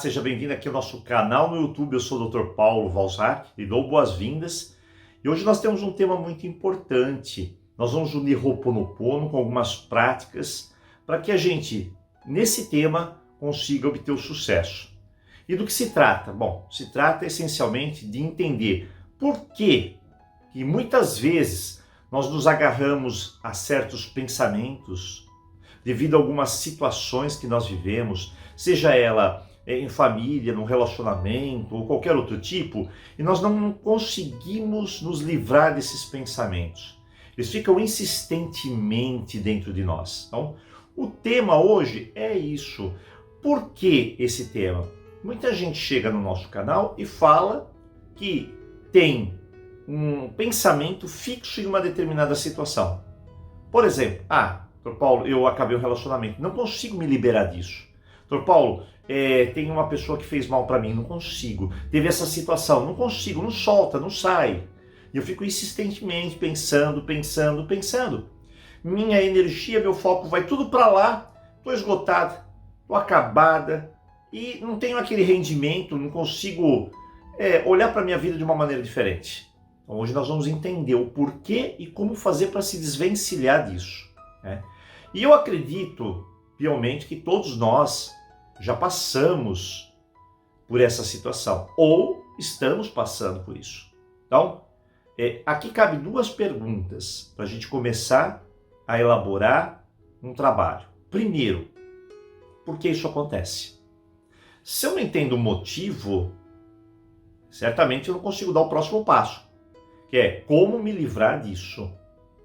seja bem-vindo aqui ao nosso canal no YouTube. Eu sou o Dr. Paulo Valzac e dou boas-vindas. E hoje nós temos um tema muito importante. Nós vamos unir Ho'oponopono com algumas práticas para que a gente, nesse tema, consiga obter o sucesso. E do que se trata? Bom, se trata essencialmente de entender por que muitas vezes nós nos agarramos a certos pensamentos devido a algumas situações que nós vivemos, seja ela em família, num relacionamento ou qualquer outro tipo, e nós não conseguimos nos livrar desses pensamentos. Eles ficam insistentemente dentro de nós. Então, o tema hoje é isso. Por que esse tema? Muita gente chega no nosso canal e fala que tem um pensamento fixo em uma determinada situação. Por exemplo, Dr. Paulo, eu acabei um relacionamento, não consigo me liberar disso. Dr. Paulo, tem uma pessoa que fez mal para mim, não consigo. Teve essa situação, não consigo, não solta, não sai. E eu fico insistentemente pensando. Minha energia, meu foco vai tudo para lá, estou esgotada, estou acabada e não tenho aquele rendimento, não consigo olhar para a minha vida de uma maneira diferente. Então hoje nós vamos entender o porquê e como fazer para se desvencilhar disso. E eu acredito piamente que todos nós já passamos por essa situação ou estamos passando por isso. Então, aqui cabe duas perguntas para a gente começar a elaborar um trabalho. Primeiro, por que isso acontece? Se eu não entendo o motivo, certamente eu não consigo dar o próximo passo, que é como me livrar disso.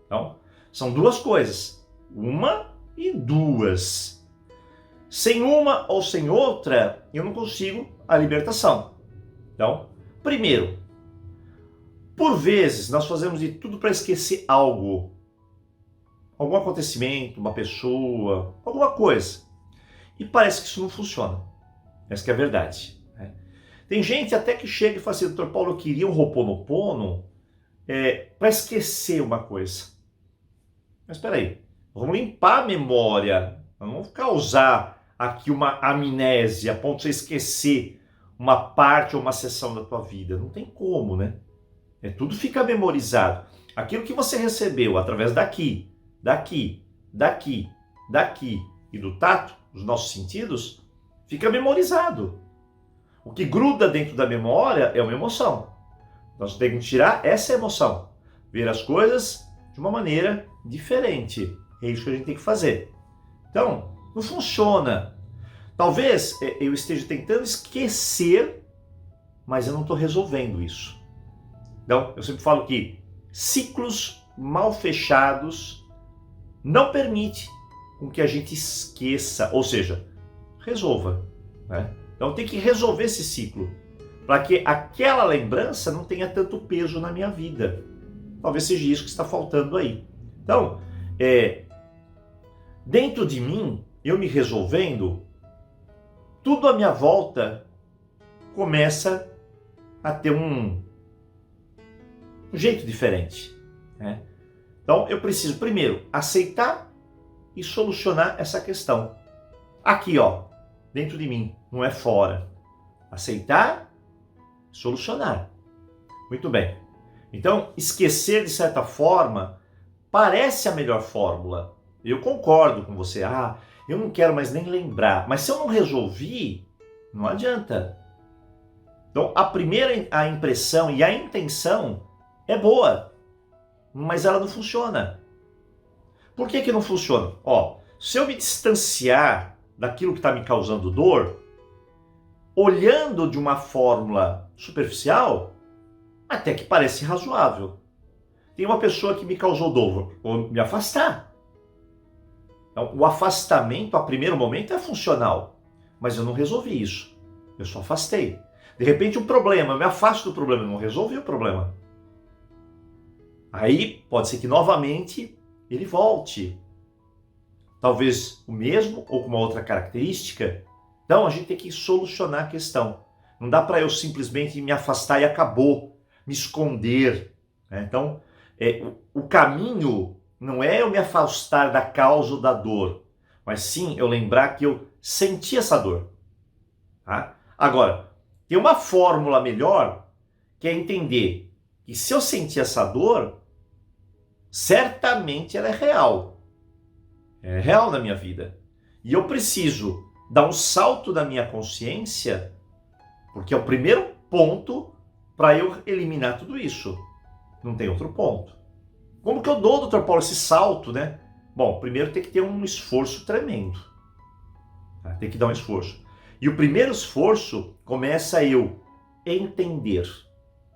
Então, são duas coisas. Uma e duas. Sem uma ou sem outra, eu não consigo a libertação. Então, primeiro, por vezes nós fazemos de tudo para esquecer algo. Algum acontecimento, uma pessoa, alguma coisa. E parece que isso não funciona. Essa que é a verdade. Tem gente até que chega e fala assim, Dr. Paulo, eu queria um Ho'oponopono para esquecer uma coisa. Mas espera aí. Vamos limpar a memória, não vamos causar aqui uma amnésia, a ponto de você esquecer uma parte ou uma seção da tua vida. Não tem como, né? Tudo fica memorizado. Aquilo que você recebeu através daqui e do tato, dos nossos sentidos, fica memorizado. O que gruda dentro da memória é uma emoção. Nós temos que tirar essa emoção, ver as coisas de uma maneira diferente. É isso que a gente tem que fazer. Então, não funciona. Talvez eu esteja tentando esquecer, mas eu não estou resolvendo isso. Então, eu sempre falo que ciclos mal fechados não permitem com que a gente esqueça, ou seja, resolva. Então, tem que resolver esse ciclo, para que aquela lembrança não tenha tanto peso na minha vida. Talvez seja isso que está faltando aí. Então, dentro de mim, eu me resolvendo, tudo à minha volta começa a ter um jeito diferente. Então eu preciso primeiro aceitar e solucionar essa questão. Aqui, dentro de mim, não é fora. Aceitar, solucionar. Muito bem. Então, esquecer de certa forma parece a melhor fórmula. Eu concordo com você. Eu não quero mais nem lembrar. Mas se eu não resolvi, não adianta. Então, a impressão e a intenção é boa, mas ela não funciona. Por que não funciona? Se eu me distanciar daquilo que está me causando dor, olhando de uma fórmula superficial, até que parece razoável. Tem uma pessoa que me causou dor, vou me afastar. Então, o afastamento, a primeiro momento, é funcional, mas eu não resolvi isso. Eu só afastei. De repente, um problema, eu me afasto do problema, eu não resolvi o problema. Aí, pode ser que novamente ele volte. Talvez o mesmo ou com uma outra característica. Então, a gente tem que solucionar a questão. Não dá para eu simplesmente me afastar e acabou, me esconder. Então, o caminho não é eu me afastar da causa ou da dor, mas sim eu lembrar que eu senti essa dor. Agora, tem uma fórmula melhor, que é entender que se eu sentir essa dor, certamente ela é real. É real na minha vida. E eu preciso dar um salto da minha consciência, porque é o primeiro ponto para eu eliminar tudo isso. Não tem outro ponto. Como que eu dou, Dr. Paulo, esse salto, né? Bom, primeiro tem que ter um esforço tremendo. Tá? Tem que dar um esforço. E o primeiro esforço começa eu entender.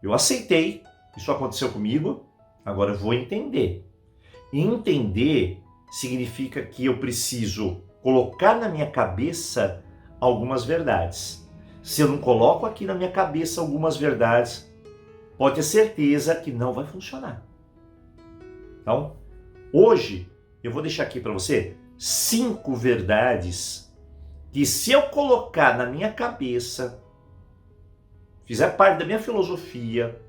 Eu aceitei, isso aconteceu comigo, agora eu vou entender. E entender significa que eu preciso colocar na minha cabeça algumas verdades. Se eu não coloco aqui na minha cabeça algumas verdades, pode ter certeza que não vai funcionar. Então, hoje eu vou deixar aqui para você 5 verdades que, se eu colocar na minha cabeça, fizer parte da minha filosofia,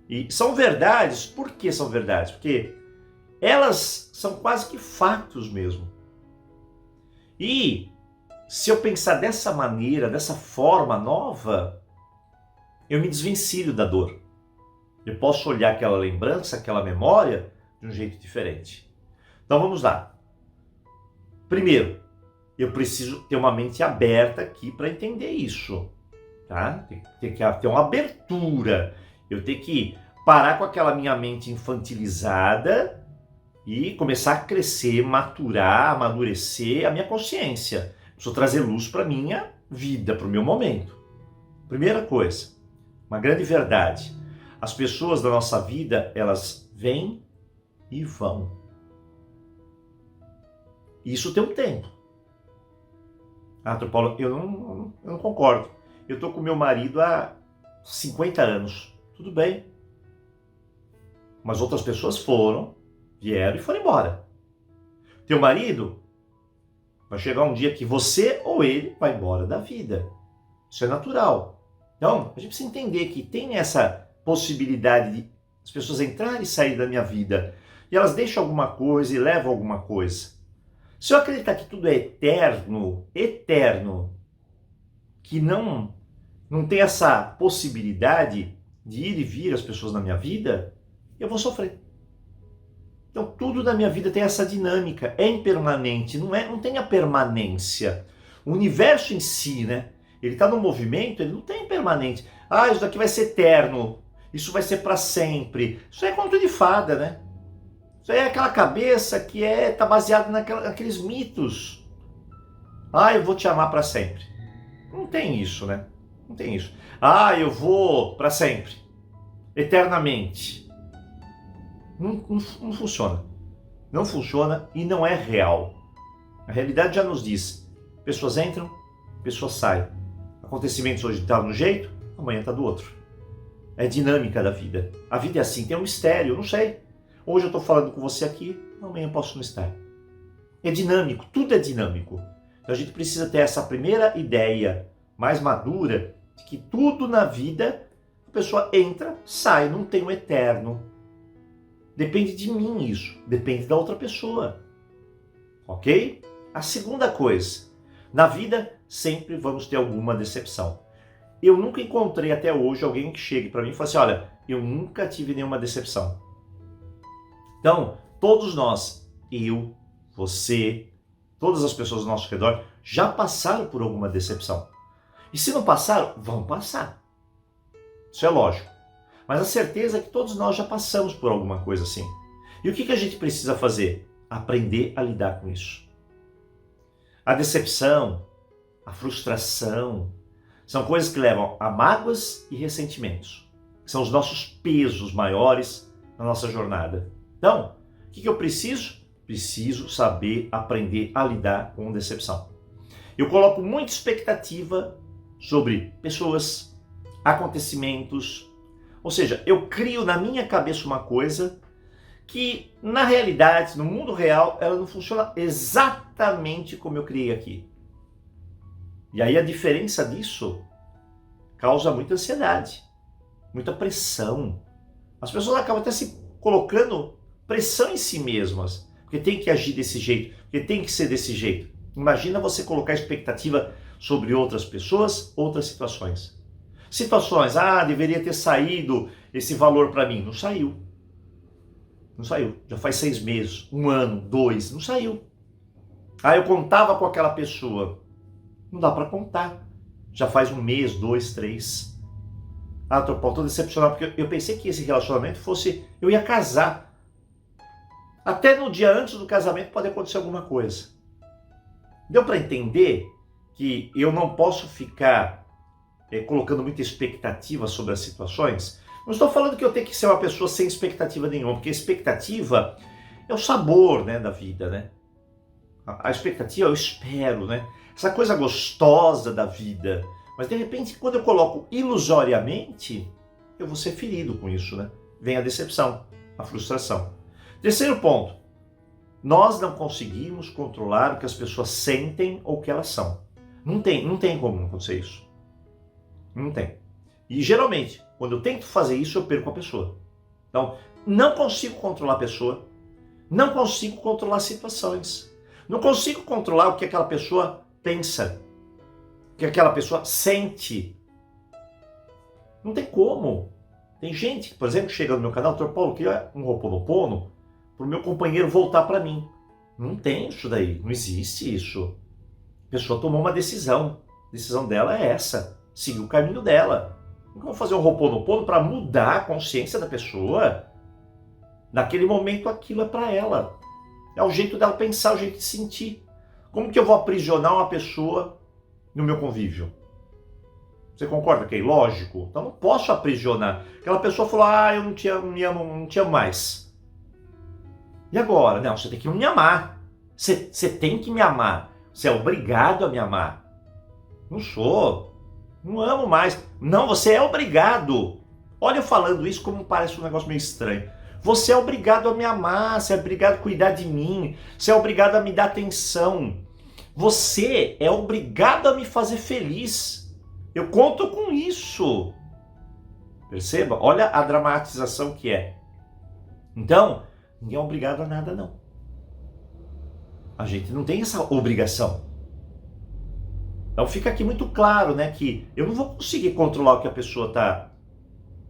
e são verdades. Por que são verdades? Porque elas são quase que fatos mesmo. E se eu pensar dessa maneira, dessa forma nova, eu me desvencilho da dor. Eu posso olhar aquela lembrança, aquela memória, de um jeito diferente. Então vamos lá. Primeiro, eu preciso ter uma mente aberta aqui para entender isso. Tá? Tem que ter uma abertura. Eu tenho que parar com aquela minha mente infantilizada e começar a crescer, maturar, amadurecer a minha consciência. Preciso trazer luz para a minha vida, para o meu momento. Primeira coisa, uma grande verdade. As pessoas da nossa vida, elas vêm e vão. Isso tem um tempo. Ah, Dr. Paulo, eu não concordo. Eu estou com meu marido há 50 anos. Tudo bem. Mas outras pessoas vieram e foram embora. Teu marido, vai chegar um dia que você ou ele vai embora da vida. Isso é natural. Então, a gente precisa entender que tem essa possibilidade de as pessoas entrarem e saírem da minha vida. E elas deixam alguma coisa e levam alguma coisa. Se eu acreditar que tudo é eterno, que não tem essa possibilidade de ir e vir as pessoas na minha vida, eu vou sofrer. Então tudo na minha vida tem essa dinâmica, é impermanente, não tem a permanência. O universo em si, né? Ele está no movimento, ele não tem permanente. Ah, isso daqui vai ser eterno, isso vai ser para sempre. Isso é conto de fada, né? Isso aí é aquela cabeça que tá baseada naqueles mitos. Ah, eu vou te amar para sempre. Não tem isso, né? Não tem isso. Ah, eu vou para sempre, eternamente. Não funciona. Não funciona e não é real. A realidade já nos diz. Pessoas entram, pessoas saem. Acontecimentos hoje estão de um jeito, amanhã está do outro. É dinâmica da vida. A vida é assim, tem um mistério, eu não sei. Hoje eu estou falando com você aqui, amanhã eu posso não estar. É dinâmico, tudo é dinâmico. Então a gente precisa ter essa primeira ideia mais madura de que tudo na vida, a pessoa entra, sai, não tem um eterno. Depende de mim isso, depende da outra pessoa. Ok? A segunda coisa, na vida sempre vamos ter alguma decepção. Eu nunca encontrei até hoje alguém que chegue para mim e fale assim, olha, eu nunca tive nenhuma decepção. Então, todos nós, eu, você, todas as pessoas ao nosso redor, já passaram por alguma decepção. E se não passaram, vão passar. Isso é lógico. Mas a certeza é que todos nós já passamos por alguma coisa assim. E o que a gente precisa fazer? Aprender a lidar com isso. A decepção, a frustração, são coisas que levam a mágoas e ressentimentos. São os nossos pesos maiores na nossa jornada. Então, o que eu preciso? Preciso saber aprender a lidar com decepção. Eu coloco muita expectativa sobre pessoas, acontecimentos, ou seja, eu crio na minha cabeça uma coisa que, na realidade, no mundo real, ela não funciona exatamente como eu criei aqui. E aí a diferença disso causa muita ansiedade, muita pressão. As pessoas acabam até se colocando pressão em si mesmas, porque tem que agir desse jeito, porque tem que ser desse jeito. Imagina você colocar expectativa sobre outras pessoas, outras situações. Situações, deveria ter saído esse valor para mim. Não saiu. Não saiu. Já faz 6 meses, 1 ano, 2, não saiu. Eu contava com aquela pessoa. Não dá para contar. Já faz 1 mês, 2, 3. Tô decepcionado, porque eu pensei que esse relacionamento fosse... Eu ia casar. Até no dia antes do casamento pode acontecer alguma coisa. Deu para entender que eu não posso ficar colocando muita expectativa sobre as situações? Não estou falando que eu tenho que ser uma pessoa sem expectativa nenhuma, porque a expectativa é o sabor, né, da vida, né? A expectativa eu espero, né? Essa coisa gostosa da vida. Mas de repente, quando eu coloco ilusoriamente, eu vou ser ferido com isso, né? Vem a decepção, a frustração. Terceiro ponto. Nós não conseguimos controlar o que as pessoas sentem ou o que elas são. Não tem como acontecer isso. Não tem. E geralmente, quando eu tento fazer isso, eu perco a pessoa. Então, não consigo controlar a pessoa, não consigo controlar situações, não consigo controlar o que aquela pessoa pensa, o que aquela pessoa sente. Não tem como. Tem gente que, por exemplo, chega no meu canal, Dr. Paulo, queria um Ho'oponopono para o meu companheiro voltar para mim. Não tem isso daí, não existe isso. A pessoa tomou uma decisão. A decisão dela é essa, seguir o caminho dela. Não vou fazer um Ho'oponopono para mudar a consciência da pessoa. Naquele momento aquilo é para ela. É o jeito dela pensar, o jeito de sentir. Como que eu vou aprisionar uma pessoa no meu convívio? Você concorda que é ilógico? Então não posso aprisionar. Aquela pessoa falou, eu não te amo, não te amo mais. E agora? Não, você tem que me amar. Você tem que me amar. Você é obrigado a me amar. Não sou. Não amo mais. Não, você é obrigado. Olha eu falando isso como parece um negócio meio estranho. Você é obrigado a me amar. Você é obrigado a cuidar de mim. Você é obrigado a me dar atenção. Você é obrigado a me fazer feliz. Eu conto com isso. Perceba? Olha a dramatização que é. Então, ninguém é obrigado a nada, não. A gente não tem essa obrigação. Então fica aqui muito claro, né, que eu não vou conseguir controlar o que a pessoa está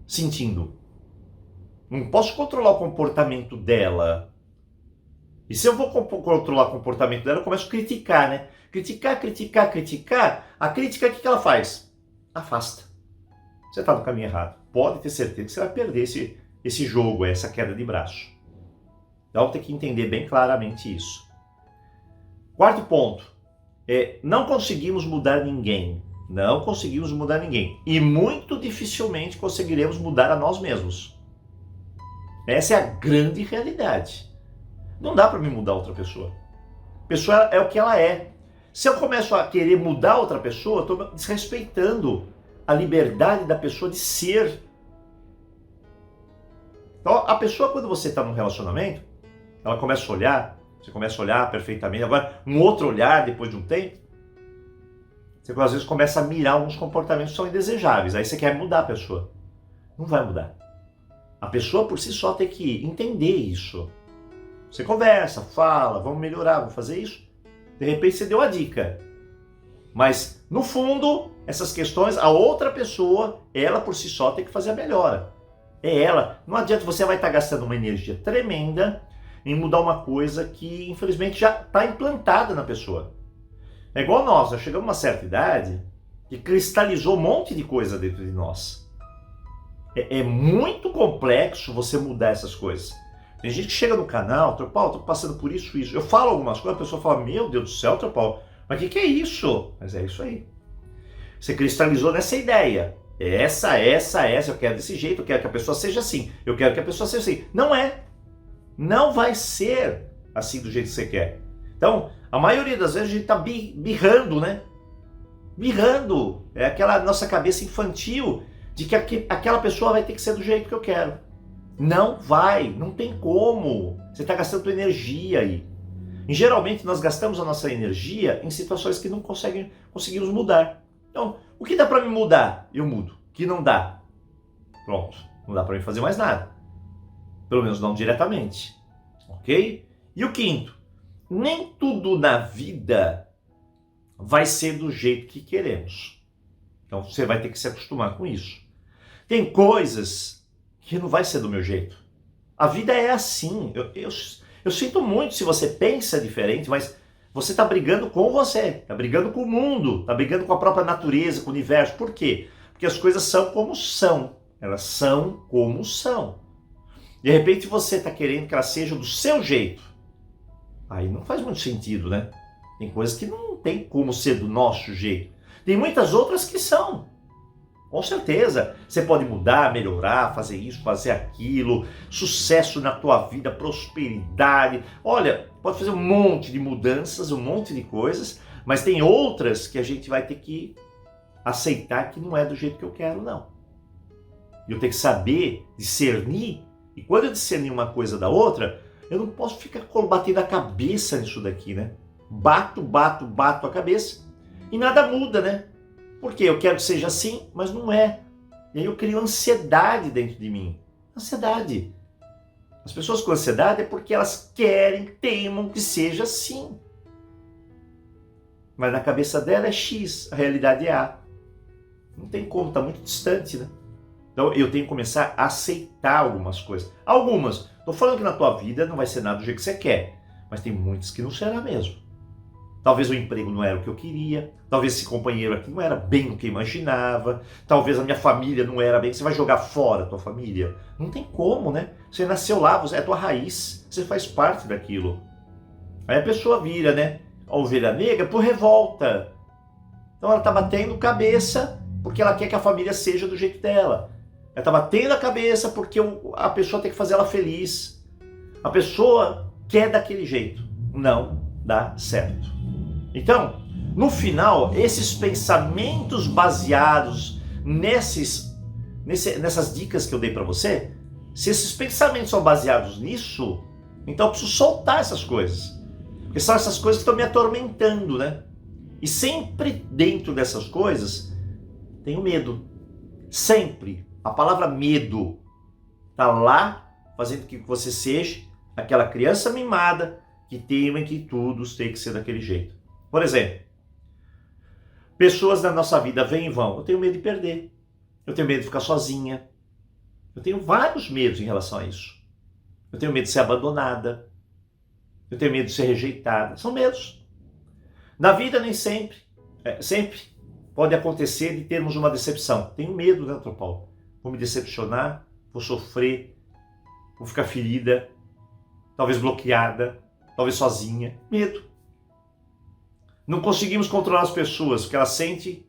sentindo. Não posso controlar o comportamento dela. E se eu vou controlar o comportamento dela, eu começo a criticar, né? Criticar. A crítica, o que ela faz? Afasta. Você está no caminho errado. Pode ter certeza que você vai perder esse jogo, essa queda de braço. Então tem que entender bem claramente isso. Quarto ponto. Não conseguimos mudar ninguém. Não conseguimos mudar ninguém. E muito dificilmente conseguiremos mudar a nós mesmos. Essa é a grande realidade. Não dá para me mudar outra pessoa. A pessoa é o que ela é. Se eu começo a querer mudar outra pessoa, eu estou desrespeitando a liberdade da pessoa de ser. Então, a pessoa, quando você está num relacionamento, ela começa a olhar, você começa a olhar perfeitamente. Agora, um outro olhar, depois de um tempo, você às vezes começa a mirar alguns comportamentos que são indesejáveis. Aí você quer mudar a pessoa. Não vai mudar. A pessoa por si só tem que entender isso. Você conversa, fala, vamos melhorar, vamos fazer isso. De repente você deu a dica. Mas, no fundo, essas questões, a outra pessoa, ela por si só tem que fazer a melhora. É ela. Não adianta, você vai estar gastando uma energia tremenda em mudar uma coisa que, infelizmente, já está implantada na pessoa. É igual nós chegamos a uma certa idade que cristalizou um monte de coisa dentro de nós. É muito complexo você mudar essas coisas. Tem gente que chega no canal, Dr. Paulo, estou passando por isso. Eu falo algumas coisas, a pessoa fala, meu Deus do céu, Dr. Paulo, mas o que é isso? Mas é isso aí. Você cristalizou nessa ideia. Essa, eu quero desse jeito, eu quero que a pessoa seja assim, eu quero que a pessoa seja assim. Não é. Não vai ser assim do jeito que você quer. Então, a maioria das vezes a gente está birrando, né? Birrando. É aquela nossa cabeça infantil de que aquela pessoa vai ter que ser do jeito que eu quero. Não vai, não tem como. Você está gastando sua energia aí. E geralmente nós gastamos a nossa energia em situações que não conseguimos mudar. Então, o que dá para me mudar? Eu mudo. O que não dá? Pronto, não dá para mim fazer mais nada. Pelo menos não diretamente. Ok? E o quinto, nem tudo na vida vai ser do jeito que queremos. Então você vai ter que se acostumar com isso. Tem coisas que não vai ser do meu jeito. A vida é assim. Eu sinto muito se você pensa diferente, mas você está brigando com você, está brigando com o mundo, está brigando com a própria natureza, com o universo. Por quê? Porque as coisas são como são. Elas são como são. De repente você está querendo que elas sejam do seu jeito. Aí não faz muito sentido, né? Tem coisas que não tem como ser do nosso jeito. Tem muitas outras que são. Com certeza. Você pode mudar, melhorar, fazer isso, fazer aquilo. Sucesso na tua vida, prosperidade. Olha, pode fazer um monte de mudanças, um monte de coisas. Mas tem outras que a gente vai ter que aceitar que não é do jeito que eu quero, não. E eu tenho que saber discernir. E quando eu discernir uma coisa da outra, eu não posso ficar batendo a cabeça nisso daqui, né? Bato a cabeça e nada muda, né? Porque eu quero que seja assim, mas não é. E aí eu crio ansiedade dentro de mim. Ansiedade. As pessoas com ansiedade é porque elas querem, teimam que seja assim. Mas na cabeça dela é X, a realidade é A. Não tem como, está muito distante, né? Então eu tenho que começar a aceitar algumas coisas. Algumas. Estou falando que na tua vida não vai ser nada do jeito que você quer. Mas tem muitas que não será mesmo. Talvez o emprego não era o que eu queria. Talvez esse companheiro aqui não era bem o que eu imaginava. Talvez a minha família não era bem. Você vai jogar fora a tua família? Não tem como, né? Você nasceu lá, é a tua raiz. Você faz parte daquilo. Aí a pessoa vira, né? A ovelha negra por revolta. Então ela está batendo cabeça porque ela quer que a família seja do jeito dela. Ela está batendo a cabeça porque a pessoa tem que fazer ela feliz. A pessoa quer daquele jeito. Não dá certo. Então, no final, esses pensamentos baseados nessas dicas que eu dei para você, se esses pensamentos são baseados nisso, então eu preciso soltar essas coisas. Porque são essas coisas que estão me atormentando, né? E sempre dentro dessas coisas, tem o medo. Sempre. A palavra medo está lá, fazendo com que você seja aquela criança mimada que teima que tudo tem que ser daquele jeito. Por exemplo, pessoas na nossa vida vêm e vão. Eu tenho medo de perder. Eu tenho medo de ficar sozinha. Eu tenho vários medos em relação a isso. Eu tenho medo de ser abandonada. Eu tenho medo de ser rejeitada. São medos. Na vida nem sempre. Sempre pode acontecer de termos uma decepção. Tenho medo, né, Dr. Paulo? Vou me decepcionar, vou sofrer, vou ficar ferida, talvez bloqueada, talvez sozinha. Medo. Não conseguimos controlar as pessoas, o que elas sentem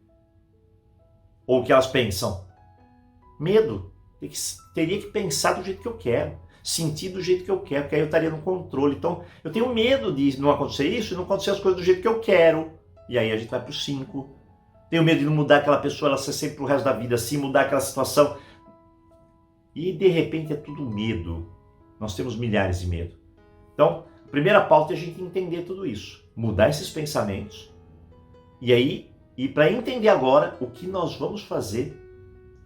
ou o que elas pensam. Medo. Teria que pensar do jeito que eu quero, sentir do jeito que eu quero, porque aí eu estaria no controle. Então, eu tenho medo de não acontecer isso e não acontecer as coisas do jeito que eu quero. E aí a gente vai para o 5. Tenho medo de não mudar aquela pessoa, ela ser sempre pro resto da vida assim, mudar aquela situação. E de repente é tudo medo. Nós temos milhares de medo. Então, a primeira pauta é a gente entender tudo isso. Mudar esses pensamentos. E para entender agora o que nós vamos fazer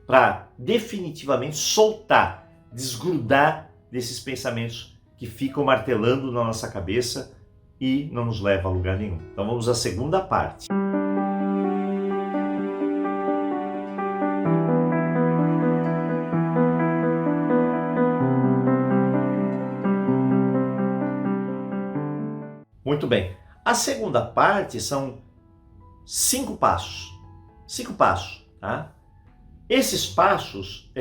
para definitivamente soltar, desgrudar desses pensamentos que ficam martelando na nossa cabeça e não nos levam a lugar nenhum. Então vamos à segunda parte. Muito bem. A segunda parte são 5 passos. 5 passos, tá? Esses passos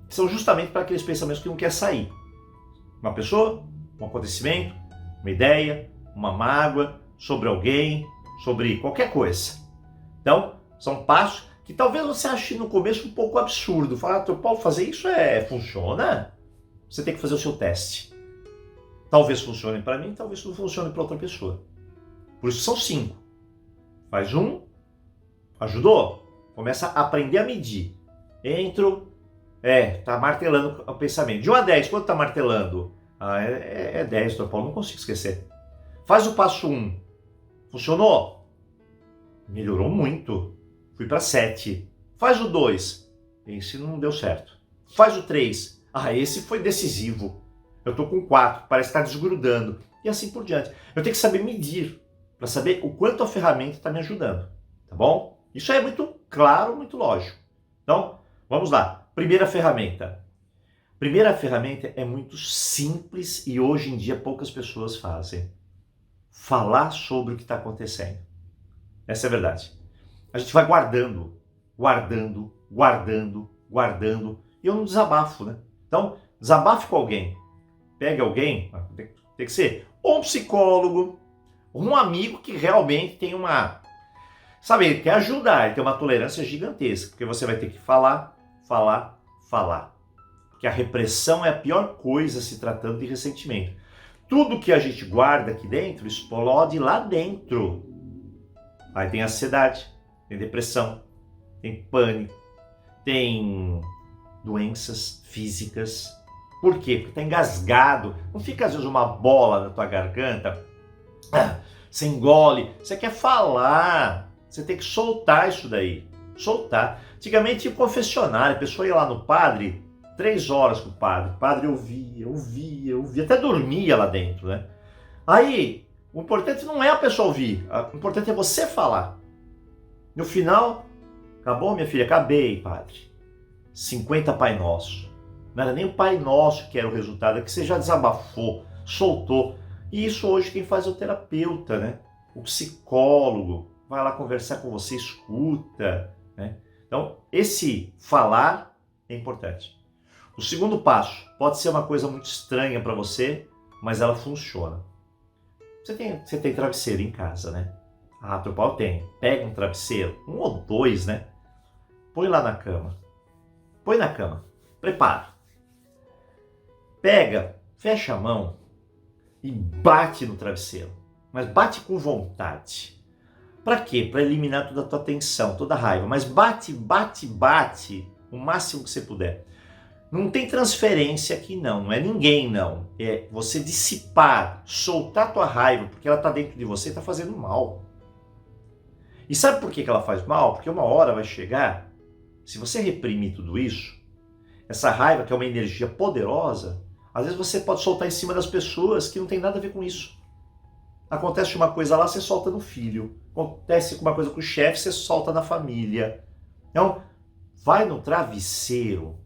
são justamente para aqueles pensamentos que não quer sair. Uma pessoa, um acontecimento, uma ideia, uma mágoa, sobre alguém, sobre qualquer coisa. Então, são passos que talvez você ache no começo um pouco absurdo. Falar, Dr. Paulo, fazer isso funciona? Você tem que fazer o seu teste. Talvez funcione para mim, talvez não funcione para outra pessoa. Por isso são 5. Faz um, ajudou? Começa a aprender a medir. Entro, tá martelando o pensamento. De 1 a 10, quanto tá martelando? É 10, Dr. Paulo, não consigo esquecer. Faz o passo 1. Funcionou? Melhorou muito. Fui para 7. Faz o 2. Esse não deu certo. Faz o 3. Esse foi decisivo. Eu tô com 4, parece estar desgrudando. E assim por diante. Eu tenho que saber medir. para saber o quanto a ferramenta está me ajudando, tá bom? Isso é muito claro, muito lógico. Então, vamos lá. Primeira ferramenta. Primeira ferramenta é muito simples e hoje em dia poucas pessoas fazem. Falar sobre o que está acontecendo. Essa é a verdade. A gente vai guardando, guardando, guardando, guardando, e eu não desabafo, né? Então, desabafe com alguém. Pegue alguém, tem que ser ou um psicólogo, ou um amigo que realmente tem uma... Sabe, ele quer ajudar, ele tem uma tolerância gigantesca, porque você vai ter que falar, falar, falar. Porque a repressão é a pior coisa se tratando de ressentimento. Tudo que a gente guarda aqui dentro explode lá dentro. Aí tem ansiedade, tem depressão, tem pânico, tem doenças físicas. Por quê? Porque está engasgado. Não fica às vezes uma bola na tua garganta, você engole, você quer falar, você tem que soltar isso daí. Soltar. Antigamente tinha confessionário, a pessoa ia lá no padre, 3 horas com o padre ouvia, até dormia lá dentro, né? Aí, o importante não é a pessoa ouvir, o importante é você falar. No final, acabou, minha filha? Acabei, padre. 50 Pai Nosso. Não era nem o Pai Nosso que era o resultado, é que você já desabafou, soltou. E isso hoje quem faz é o terapeuta, né? O psicólogo, vai lá conversar com você, escuta, né? Então, esse falar é importante. O segundo passo, pode ser uma coisa muito estranha para você, mas ela funciona. Você tem travesseiro em casa, né? Ah, teu pau tem. Pega um travesseiro, 1 ou 2, né? Põe lá na cama. Põe na cama. Prepara. Pega, fecha a mão e bate no travesseiro. Mas bate com vontade. Para quê? Para eliminar toda a tua tensão, toda a raiva. Mas bate, bate, bate o máximo que você puder. Não tem transferência aqui não, não é ninguém não. É você dissipar, soltar a tua raiva, porque ela está dentro de você e está fazendo mal. E sabe por que ela faz mal? Porque uma hora vai chegar, se você reprimir tudo isso, essa raiva que é uma energia poderosa, às vezes você pode soltar em cima das pessoas que não tem nada a ver com isso. Acontece uma coisa lá, você solta no filho. Acontece uma coisa com o chefe, você solta na família. Então, vai no travesseiro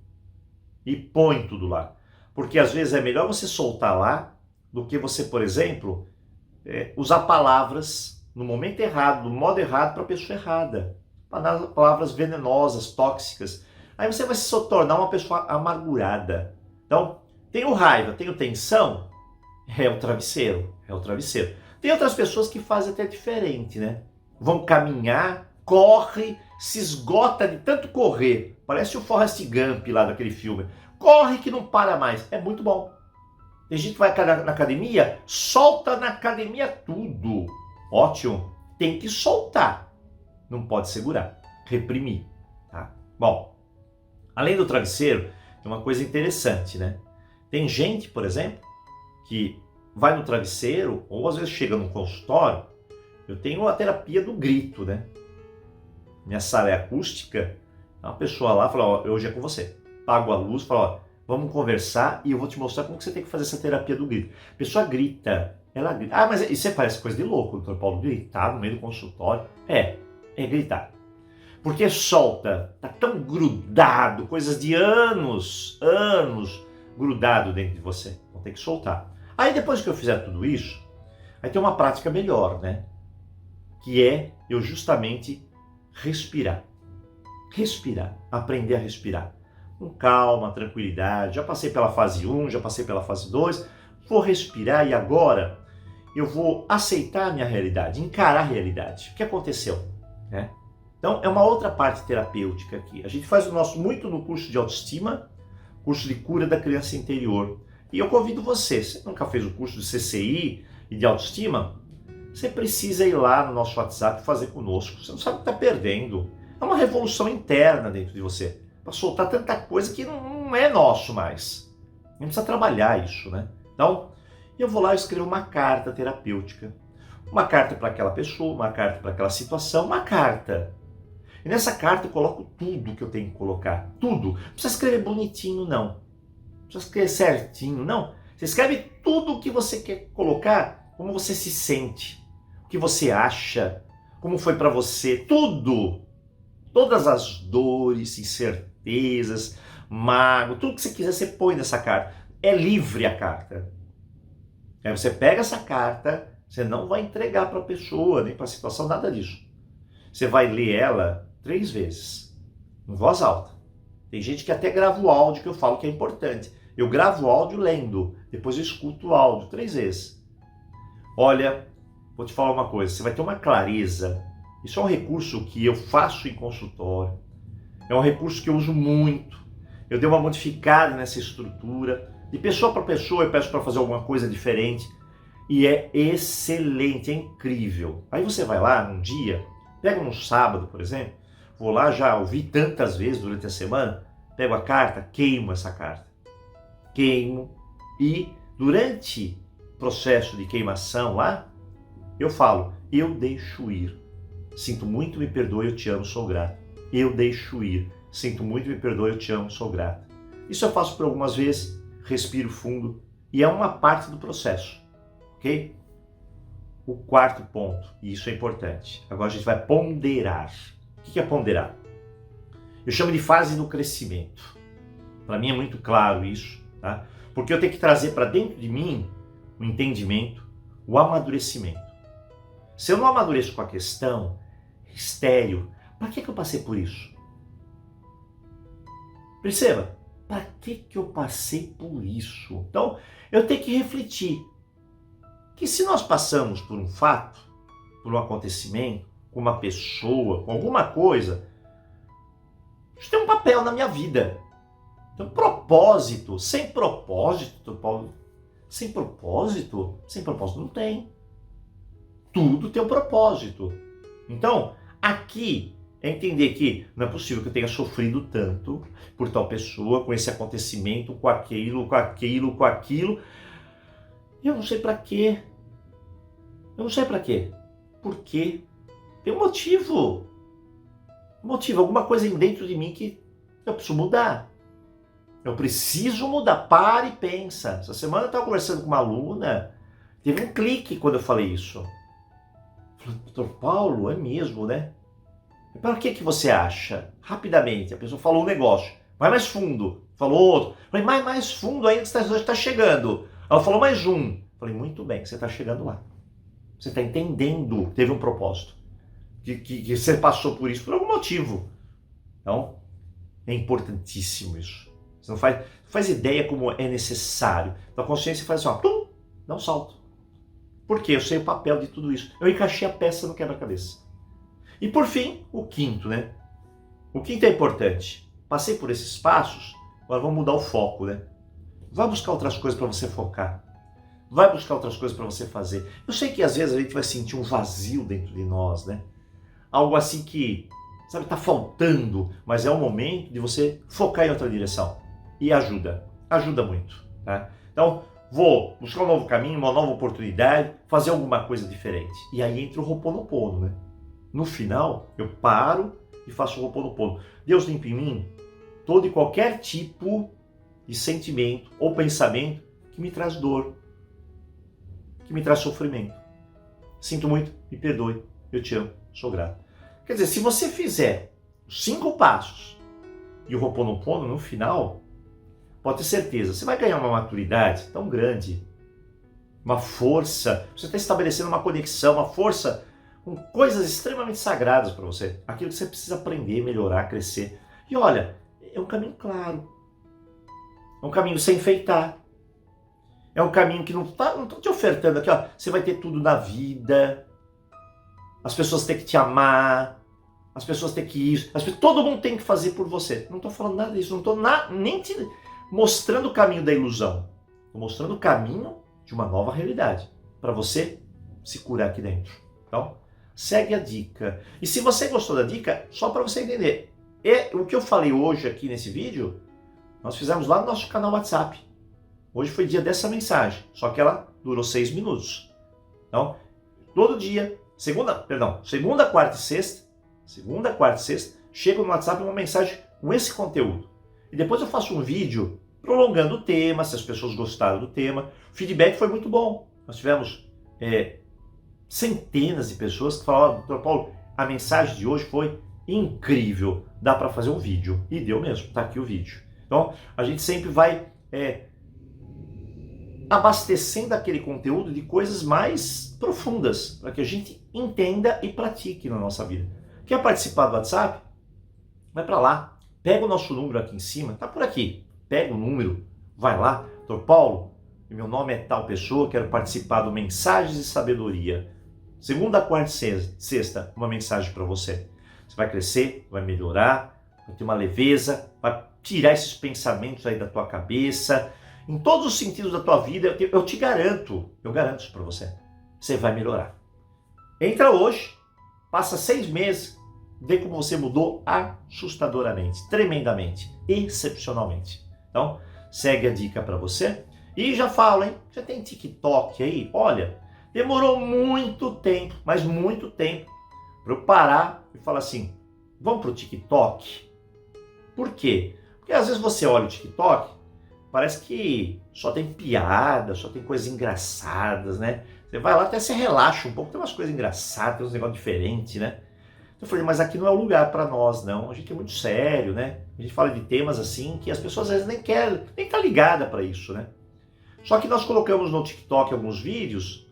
e põe tudo lá. Porque às vezes é melhor você soltar lá do que você, por exemplo, usar palavras no momento errado, no modo errado para a pessoa errada. Palavras venenosas, tóxicas. Aí você vai se tornar uma pessoa amargurada. Então, tenho raiva, tenho tensão, é o travesseiro, é o travesseiro. Tem outras pessoas que fazem até diferente, né? Vão caminhar, corre, se esgota de tanto correr. Parece o Forrest Gump lá daquele filme. Corre que não para mais. É muito bom. Tem gente que vai na academia, solta na academia tudo. Ótimo. Tem que soltar. Não pode segurar. Reprimir. Tá? Bom, além do travesseiro, tem uma coisa interessante, né? Tem gente, por exemplo, que vai no travesseiro, ou às vezes chega num consultório. Eu tenho a terapia do grito, né? Minha sala é acústica. Uma pessoa lá fala, ó, hoje é com você. Pago a luz, fala, ó, vamos conversar e eu vou te mostrar como que você tem que fazer essa terapia do grito. A pessoa grita, ela grita. Ah, mas isso parece coisa de louco, doutor Paulo, gritar no meio do consultório. É gritar. Porque solta, tá tão grudado, coisas de anos grudado dentro de você. Então tem que soltar. Aí depois que eu fizer tudo isso, aí tem uma prática melhor, né? Que é eu justamente respirar. Respirar, aprender a respirar. Com calma, tranquilidade. Já passei pela fase 1, já passei pela fase 2. Vou respirar e agora eu vou aceitar a minha realidade, encarar a realidade. O que aconteceu? Né? Então é uma outra parte terapêutica aqui. A gente faz o nosso muito no curso de autoestima, curso de cura da criança interior. E eu convido você, se nunca fez o curso de CCI e de autoestima, você precisa ir lá no nosso WhatsApp e fazer conosco. Você não sabe o que está perdendo. É uma revolução interna dentro de você. Para soltar tanta coisa que não é nosso mais. A gente precisa trabalhar isso, né? Então, eu vou lá e escrevo uma carta terapêutica. Uma carta para aquela pessoa, uma carta para aquela situação, uma carta. E nessa carta eu coloco tudo que eu tenho que colocar. Tudo. Não precisa escrever bonitinho, não. Não precisa escrever certinho, não. Você escreve tudo o que você quer colocar, como você se sente. O que você acha, como foi para você, tudo, todas as dores, incertezas, mágoa, tudo que você quiser você põe nessa carta. É livre a carta. Aí você pega essa carta, você não vai entregar para a pessoa, nem para a situação, nada disso. Você vai ler ela 3 vezes, em voz alta. Tem gente que até grava o áudio, que eu falo que é importante. Eu gravo o áudio lendo, depois eu escuto o áudio 3 vezes. Olha, vou te falar uma coisa, você vai ter uma clareza. Isso é um recurso que eu faço em consultório. É um recurso que eu uso muito. Eu dei uma modificada nessa estrutura. De pessoa para pessoa eu peço para fazer alguma coisa diferente. E é excelente, é incrível. Aí você vai lá num dia, pega um sábado, por exemplo, vou lá, já ouvi tantas vezes durante a semana, pego a carta, queimo essa carta. Queimo e durante o processo de queimação lá, eu falo, eu deixo ir. Sinto muito, me perdoe, eu te amo, sou grato. Eu deixo ir. Sinto muito, me perdoe, eu te amo, sou grato. Isso eu faço por algumas vezes, respiro fundo e é uma parte do processo, ok? O 4º ponto, e isso é importante, agora a gente vai ponderar. O que é ponderar? Eu chamo de fase do crescimento. Para mim é muito claro isso, tá? Porque eu tenho que trazer para dentro de mim o entendimento, o amadurecimento. Se eu não amadureço com a questão, estéreo, para que eu passei por isso? Perceba, para que eu passei por isso? Então, eu tenho que refletir que se nós passamos por um fato, por um acontecimento, com uma pessoa, com alguma coisa, isso tem um papel na minha vida. Então, propósito, sem propósito, Paulo, sem propósito não tem. Tudo tem um propósito. Então, aqui é entender que não é possível que eu tenha sofrido tanto por tal pessoa, com esse acontecimento, com aquilo. E eu não sei para quê. Por quê? Tem um motivo. Alguma coisa dentro de mim que eu preciso mudar. Para e pensa. Essa semana eu estava conversando com uma aluna, teve um clique quando eu falei isso. Falei, doutor Paulo, é mesmo, né? Para que você acha? Rapidamente, a pessoa falou um negócio. Vai mais fundo. Falou outro. Falei, mais fundo ainda que você está chegando. Ela falou mais um. Falei, muito bem, você está chegando lá. Você está entendendo, teve um propósito. Que você passou por isso por algum motivo. Então, é importantíssimo isso. Você não faz ideia como é necessário. Então a consciência faz assim, ó, tum, dá um salto. Por quê? Eu sei o papel de tudo isso. Eu encaixei a peça no quebra-cabeça. E por fim, o 5º, né? O 5º é importante. Passei por esses passos, agora vamos mudar o foco, né? Vai buscar outras coisas para você focar. Vai buscar outras coisas para você fazer. Eu sei que às vezes a gente vai sentir um vazio dentro de nós, né? Algo assim que, sabe, está faltando, mas é o momento de você focar em outra direção. E ajuda muito, tá? Então, vou buscar um novo caminho, uma nova oportunidade, fazer alguma coisa diferente. E aí entra o Ho'oponopono, né? No final, eu paro e faço o Ho'oponopono. Deus limpa em mim todo e qualquer tipo de sentimento ou pensamento que me traz dor, que me traz sofrimento. Sinto muito, me perdoe, eu te amo, sou grato. Quer dizer, se você fizer os 5 passos e o Ho'oponopono no final, pode ter certeza, você vai ganhar uma maturidade tão grande, uma força, você está estabelecendo uma conexão, uma força com coisas extremamente sagradas para você, aquilo que você precisa aprender, melhorar, crescer. E olha, é um caminho claro, é um caminho sem enfeitar, é um caminho que não estou te ofertando aqui, ó, você vai ter tudo na vida, as pessoas têm que te amar, as pessoas têm que isso, todo mundo tem que fazer por você. Não estou falando nada disso, não estou nem te mostrando o caminho da ilusão, estou mostrando o caminho de uma nova realidade, para você se curar aqui dentro. Então, segue a dica. E se você gostou da dica, só para você entender, o que eu falei hoje aqui nesse vídeo, nós fizemos lá no nosso canal WhatsApp. Hoje foi dia dessa mensagem, só que ela durou 6 minutos. Então, todo dia, segunda, quarta e sexta, chega no WhatsApp uma mensagem com esse conteúdo. E depois eu faço um vídeo prolongando o tema, se as pessoas gostaram do tema. O feedback foi muito bom. Nós tivemos centenas de pessoas que falaram: doutor Paulo, a mensagem de hoje foi incrível, dá para fazer um vídeo. E deu mesmo, tá aqui o vídeo. Então, a gente sempre vai abastecendo aquele conteúdo de coisas mais profundas, para que a gente entenda e pratique na nossa vida. Quer participar do WhatsApp? Vai para lá, pega o nosso número aqui em cima, tá por aqui, pega o número, vai lá, doutor Paulo, meu nome é tal pessoa, quero participar do Mensagens de Sabedoria. Segunda, quarta e sexta, uma mensagem para você. Você vai crescer, vai melhorar, vai ter uma leveza, vai tirar esses pensamentos aí da tua cabeça, em todos os sentidos da tua vida, eu te garanto, eu garanto isso para você. Você vai melhorar. Entra hoje, passa 6 meses, vê como você mudou assustadoramente, tremendamente, excepcionalmente. Então, segue a dica para você. E já falo, hein? Você tem TikTok aí? Olha, demorou muito tempo, mas muito tempo, para eu parar e falar assim, vamos pro TikTok? Por quê? Porque às vezes você olha o TikTok, parece que só tem piada, só tem coisas engraçadas, né? Você vai lá até se relaxa um pouco, tem umas coisas engraçadas, tem uns negócios diferentes, né? Eu falei, mas aqui não é o lugar para nós, não. A gente é muito sério, né? A gente fala de temas assim que as pessoas às vezes nem querem, nem tá ligada para isso, né? Só que nós colocamos no TikTok alguns vídeos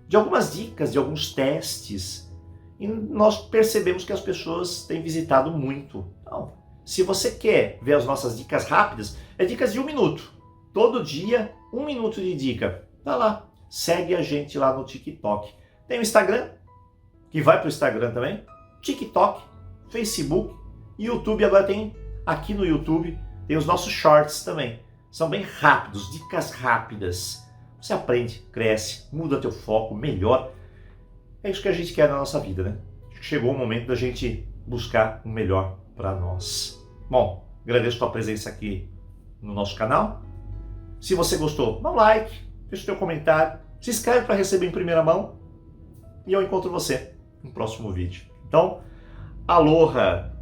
de algumas dicas, de alguns testes, e nós percebemos que as pessoas têm visitado muito. Então, se você quer ver as nossas dicas rápidas, é dicas de 1 minuto. Todo dia, 1 minuto de dica. Tá lá, segue a gente lá no TikTok. Tem o Instagram, que vai para o Instagram também, TikTok, Facebook, YouTube. Agora tem aqui no YouTube, tem os nossos shorts também. São bem rápidos, dicas rápidas. Você aprende, cresce, muda teu foco, melhora. É isso que a gente quer na nossa vida, né? Chegou o momento da gente buscar o melhor para nós. Bom, agradeço a tua presença aqui no nosso canal. Se você gostou, dá um like, deixa o teu comentário, se inscreve para receber em primeira mão e eu encontro você no próximo vídeo. Então, aloha!